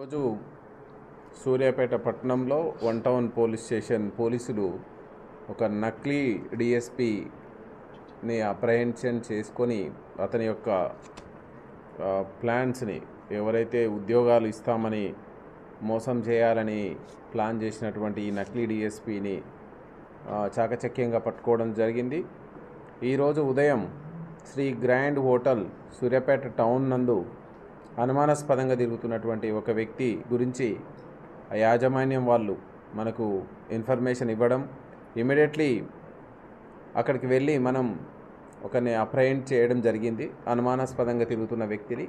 రోజు సూర్యాపేట పట్టణంలో 1 town police station పోలీసులు ఒక నకిలీ డిఎస్పిని అప్రహెన్షన్ చేసుకొని అతని యొక్క ప్లాన్స్ని ఎవరైతే ఉద్యోగాలు ఇస్తామని మోసం చేయాలని ప్లాన్ చేసినటువంటి ఈ నకిలీ డిఎస్పిని చాకచక్యంగా పట్టుకోవడం జరిగింది. ఈరోజు ఉదయం Sri grand hotel Suryapet town నందు అనుమానాస్పదంగా తిరుగుతున్నటువంటి ఒక వ్యక్తి గురించి యాజమాన్యం వాళ్ళు మనకు ఇన్ఫర్మేషన్ ఇవ్వడం, ఇమీడియట్లీ అక్కడికి వెళ్ళి మనం ఒకరిని అప్రహెండ్ చేయడం జరిగింది. అనుమానాస్పదంగా తిరుగుతున్న వ్యక్తిని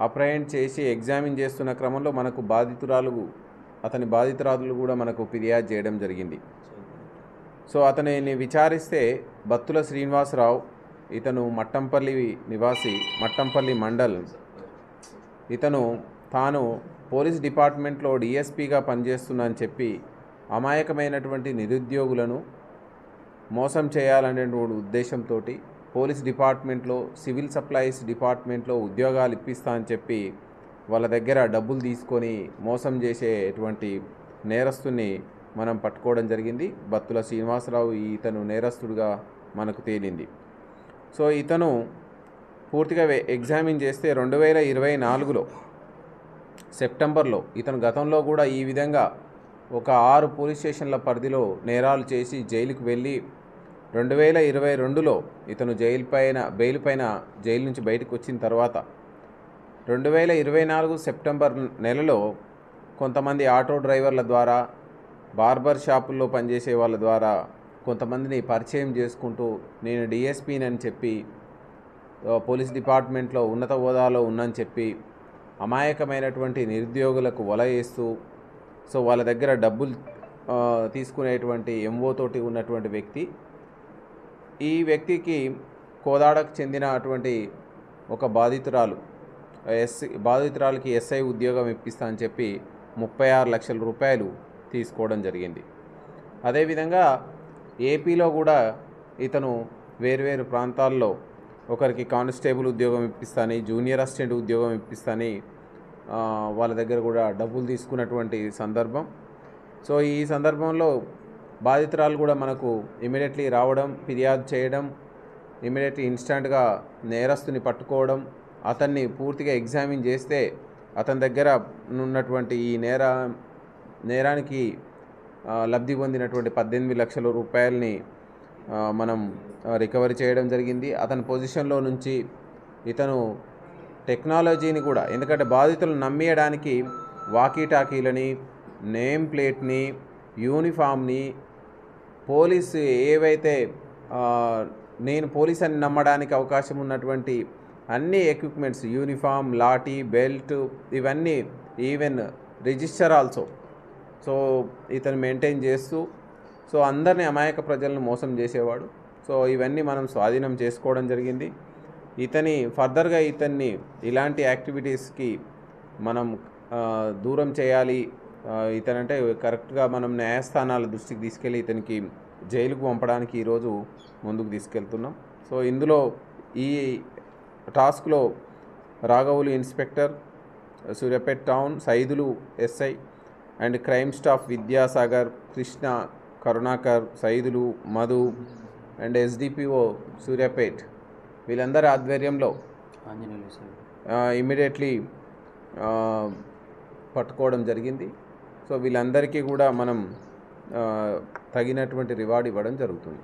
అప్రహెండ్ చేసి ఎగ్జామిన్ చేస్తున్న క్రమంలో మనకు అతని బాధితురాలు కూడా మనకు ఫిర్యాదు చేయడం జరిగింది. సో అతనిని విచారిస్తే బత్తుల శ్రీనివాసరావు, ఇతను మట్టంపల్లి నివాసి, మట్టంపల్లి మండల్. ఇతను తాను పోలీస్ డిపార్ట్మెంట్లో డిఎస్పీగా పనిచేస్తున్నా అని చెప్పి అమాయకమైనటువంటి నిరుద్యోగులను మోసం చేయాలనేటువంటి ఉద్దేశంతో పోలీస్ డిపార్ట్మెంట్లో సివిల్ సప్లైస్ డిపార్ట్మెంట్లో ఉద్యోగాలు ఇప్పిస్తా అని చెప్పి వాళ్ళ దగ్గర డబ్బులు తీసుకొని మోసం చేసేటువంటి నేరస్తుని మనం పట్టుకోవడం జరిగింది. బత్తుల శ్రీనివాసరావు ఇతను నేరస్తుడిగా మనకు తేలింది. సో ఇతను పూర్తిగా ఎగ్జామిన్ చేస్తే 2024లో సెప్టెంబర్లో ఇతను గతంలో కూడా ఈ విధంగా ఒక 6 పోలీస్ స్టేషన్ల పరిధిలో నేరాలు చేసి జైలుకు వెళ్ళి 2022లో ఇతను బెయిల్ పైన జైలు నుంచి బయటకు వచ్చిన తర్వాత 2024 సెప్టెంబర్ నెలలో కొంతమంది ఆటో డ్రైవర్ల ద్వారా, బార్బర్ షాపుల్లో పనిచేసే వాళ్ళ ద్వారా కొంతమందిని పరిచయం చేసుకుంటూ నేను డిఎస్పీని అని చెప్పి పోలీస్ డిపార్ట్మెంట్లో ఉన్నత హోదాలో ఉన్నని చెప్పి అమాయకమైనటువంటి నిరుద్యోగులకు వల వేస్తూ సో వాళ్ళ దగ్గర డబ్బులు తీసుకునేటువంటి ఎంఓ తోటి ఉన్నటువంటి వ్యక్తి. ఈ వ్యక్తికి కోదాడకు చెందినటువంటి ఒక బాధితురాలకి ఎస్ఐ ఉద్యోగం ఇప్పిస్తా అని చెప్పి 36 లక్షల రూపాయలు తీసుకోవడం జరిగింది. అదేవిధంగా ఏపీలో కూడా ఇతను వేర్వేరు ప్రాంతాల్లో ఒకరికి కానిస్టేబుల్ ఉద్యోగం ఇప్పిస్తాని, జూనియర్ అసిస్టెంట్ ఉద్యోగం ఇప్పిస్తాని వాళ్ళ దగ్గర కూడా డబ్బులు తీసుకున్నటువంటి సందర్భం. సో ఈ సందర్భంలో బాధితురాలు కూడా మనకు ఇమీడియట్లీ రావడం, ఫిర్యాదు చేయడం, ఇమీడియట్లీ ఇన్స్టాంట్గా నేరస్తుని పట్టుకోవడం, అతన్ని పూర్తిగా ఎగ్జామిన్ చేస్తే అతని దగ్గర ఉన్నటువంటి ఈ నేరానికి లబ్ధి పొందినటువంటి 18 లక్షల రూపాయలని మనం రికవరీ చేయడం జరిగింది. అతని పొజిషన్లో నుంచి ఇతను టెక్నాలజీని కూడా, ఎందుకంటే బాధితులను నమ్మేయడానికి వాకీటాకీలని, నేమ్ ప్లేట్ని, యూనిఫామ్ని, పోలీసు ఏవైతే నేను పోలీస్ అని నమ్మడానికి అవకాశం ఉన్నటువంటి అన్ని ఎక్విప్మెంట్స్, యూనిఫామ్, లాఠీ, బెల్ట్, ఇవన్నీ ఈవెన్ రిజిస్టర్ ఆల్సో సో ఇతను మెయింటైన్ చేస్తూ సో అందరినీ అమాయక ప్రజలను మోసం చేసేవాడు. సో ఇవన్నీ మనం స్వాధీనం చేసుకోవడం జరిగింది. ఫర్దర్గా ఇతన్ని ఇలాంటి యాక్టివిటీస్కి మనం దూరం చేయాలి. ఇతనంటే కరెక్ట్గా మనం న్యాయస్థానాల దృష్టికి తీసుకెళ్ళి ఇతనికి జైలుకు పంపడానికి ఈరోజు ముందుకు తీసుకెళ్తున్నాం. సో ఇందులో ఈ టాస్క్లో రాఘవులు inspector, Suryapet town Saidulu SI and crime staff Vidyasagar, Krishna, Karunakar, Saidulu, Madhu and SDPO Suryapet వీళ్ళందరి ఆధ్వర్యంలో ఇమ్మీడియట్లీ పట్టుకోవడం జరిగింది. సో వీళ్ళందరికీ కూడా మనం తగినటువంటి రివార్డ్ ఇవ్వడం జరుగుతుంది.